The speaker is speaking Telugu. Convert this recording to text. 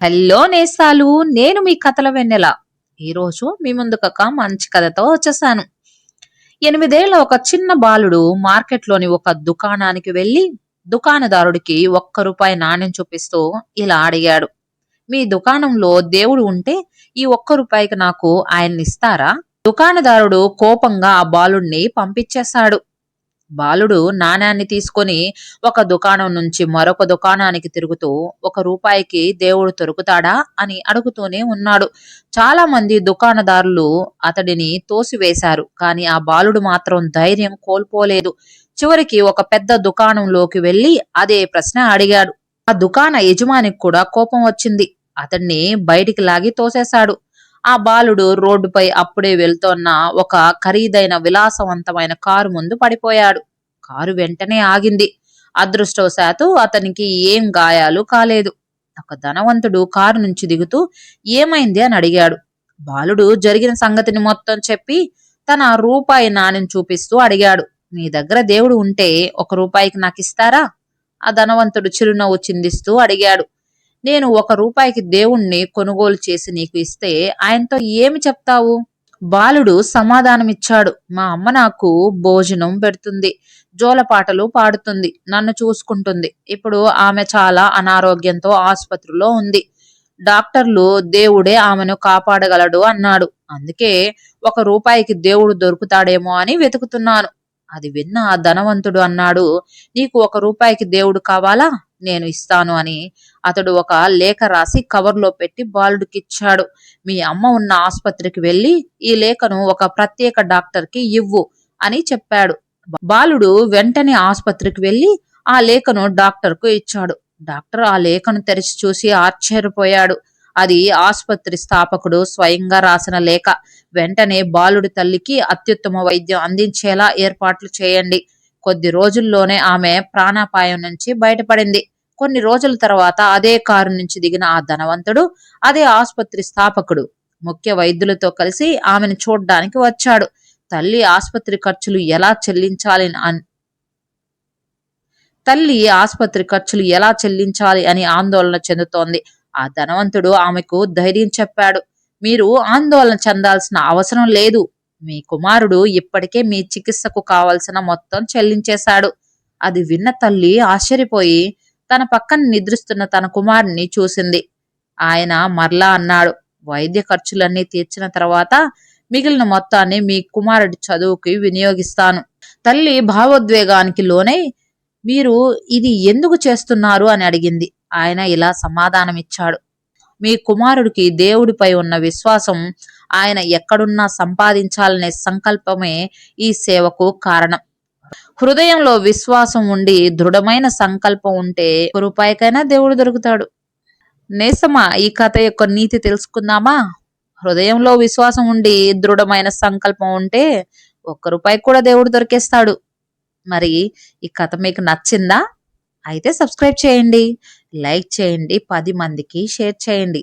హలో నేస్తాలు, నేను మీ కథల వెన్నెల. ఈరోజు మీ ముందుకొక మంచి కథతో వచ్చేసాను. 8 ఏళ్ల ఒక చిన్న బాలుడు మార్కెట్లోని ఒక దుకాణానికి వెళ్లి దుకాణదారుడికి ₹1 నాణెం చూపిస్తూ ఇలా అడిగాడు. మీ దుకాణంలో దేవుడు ఉంటే ఈ ₹1కి నాకు ఆయన్నిస్తారా? దుకాణదారుడు కోపంగా ఆ బాలుడిని పంపించేశాడు. బాలుడు నాణాన్ని తీసుకొని ఒక దుకాణం నుంచి మరొక దుకాణానికి తిరుగుతూ ₹1కి దేవుడు దొరుకుతాడా అని అడుగుతూనే ఉన్నాడు. చాలా మంది దుకాణదారులు అతడిని తోసివేశారు, కానీ ఆ బాలుడు మాత్రం ధైర్యం కోల్పోలేదు. చివరికి ఒక పెద్ద దుకాణంలోకి వెళ్లి అదే ప్రశ్న అడిగాడు. ఆ దుకాణ యజమానికి కూడా కోపం వచ్చింది. అతన్ని బయటికి లాగి తోసేశాడు. ఆ బాలుడు రోడ్డుపై అప్పుడే వెళ్తోన్న ఒక ఖరీదైన విలాసవంతమైన కారు ముందు పడిపోయాడు. కారు వెంటనే ఆగింది. అదృష్టవశాత్తు అతనికి ఏం గాయాలు కాలేదు. ఒక ధనవంతుడు కారు నుంచి దిగుతూ ఏమైంది అని అడిగాడు. బాలుడు జరిగిన సంగతిని మొత్తం చెప్పి తన రూపాయి నాణెం చూపిస్తూ అడిగాడు. మీ దగ్గర దేవుడు ఉంటే ₹1కి నాకిస్తారా? ఆ ధనవంతుడు చిరునవ్వు చిందిస్తూ అడిగాడు. నేను ₹1కి దేవుణ్ణి కొనుగోలు చేసి నీకు ఇస్తే ఆయనతో ఏమి చెప్తావు? బాలుడు సమాధానమిచ్చాడు. మా అమ్మ నాకు భోజనం పెడుతుంది, జోలపాటలు పాడుతుంది, నన్ను చూసుకుంటుంది. ఇప్పుడు ఆమె చాలా అనారోగ్యంతో ఆసుపత్రిలో ఉంది. డాక్టర్లు దేవుడే ఆమెను కాపాడగలడు అన్నాడు. అందుకే ₹1కి దేవుడు దొరుకుతాడేమో అని వెతుకుతున్నాను. అది విన్న ఆ ధనవంతుడు అన్నాడు, నీకు ₹1కి దేవుడు కావాలా? నేను ఇస్తాను అని అతడు ఒక లేఖ రాసి కవర్లో పెట్టి బాలుడికిచ్చాడు. మీ అమ్మ ఉన్న ఆసుపత్రికి వెళ్లి ఈ లేఖను ఒక ప్రత్యేక డాక్టర్కి ఇవ్వు అని చెప్పాడు. బాలుడు వెంటనే ఆసుపత్రికి వెళ్లి ఆ లేఖను డాక్టర్కు ఇచ్చాడు. డాక్టర్ ఆ లేఖను తెరిచి చూసి ఆశ్చర్యపోయాడు. అది ఆసుపత్రి స్థాపకుడు స్వయంగా రాసిన లేఖ. వెంటనే బాలుడి తల్లికి అత్యుత్తమ వైద్యం అందించేలా ఏర్పాట్లు చేయండి. కొద్ది రోజుల్లోనే ఆమె ప్రాణాపాయం నుంచి బయటపడింది. కొన్ని రోజుల తర్వాత అదే కారు నుంచి దిగిన ఆ ధనవంతుడు అదే ఆసుపత్రి స్థాపకుడు ముఖ్య వైద్యులతో కలిసి ఆమెను చూడ్డానికి వచ్చాడు. తల్లి ఆసుపత్రి ఖర్చులు ఎలా చెల్లించాలి అని ఆందోళన చెందుతోంది. ఆ ధనవంతుడు ఆమెకు ధైర్యం చెప్పాడు. మీరు ఆందోళన చెందాల్సిన అవసరం లేదు. మీ కుమారుడు ఇప్పటికే మీ చికిత్సకు కావలసిన మొత్తం చెల్లించేశాడు. అది విన్న తల్లి ఆశ్చర్యపోయి తన పక్కన నిద్రిస్తున్న తన కుమారుని చూసింది. ఆయన మరలా అన్నాడు, వైద్య ఖర్చులన్నీ తీర్చిన తర్వాత మిగిలిన మొత్తాన్ని మీ కుమారుడి చదువుకి వినియోగిస్తాను. తల్లి భావోద్వేగానికి లోనై మీరు ఇది ఎందుకు చేస్తున్నారు అని అడిగింది. ఆయన ఇలా సమాధానమిచ్చాడు. మీ కుమారుడికి దేవుడిపై ఉన్న విశ్వాసం, ఆయన ఎక్కడున్నా సంపాదించాలనే సంకల్పమే ఈ సేవకు కారణం. హృదయంలో విశ్వాసం ఉండి దృఢమైన సంకల్పం ఉంటే ₹1కైనా దేవుడు దొరుకుతాడు. నేస్తమా, ఈ కథ యొక్క నీతి తెలుసుకుందామా? హృదయంలో విశ్వాసం ఉండి దృఢమైన సంకల్పం ఉంటే ₹1 కూడా దేవుడు దొరికేస్తాడు. మరి ఈ కథ మీకు నచ్చిందా? అయితే సబ్స్క్రైబ్ చేయండి, లైక్ చేయండి, 10 మందికి షేర్ చేయండి.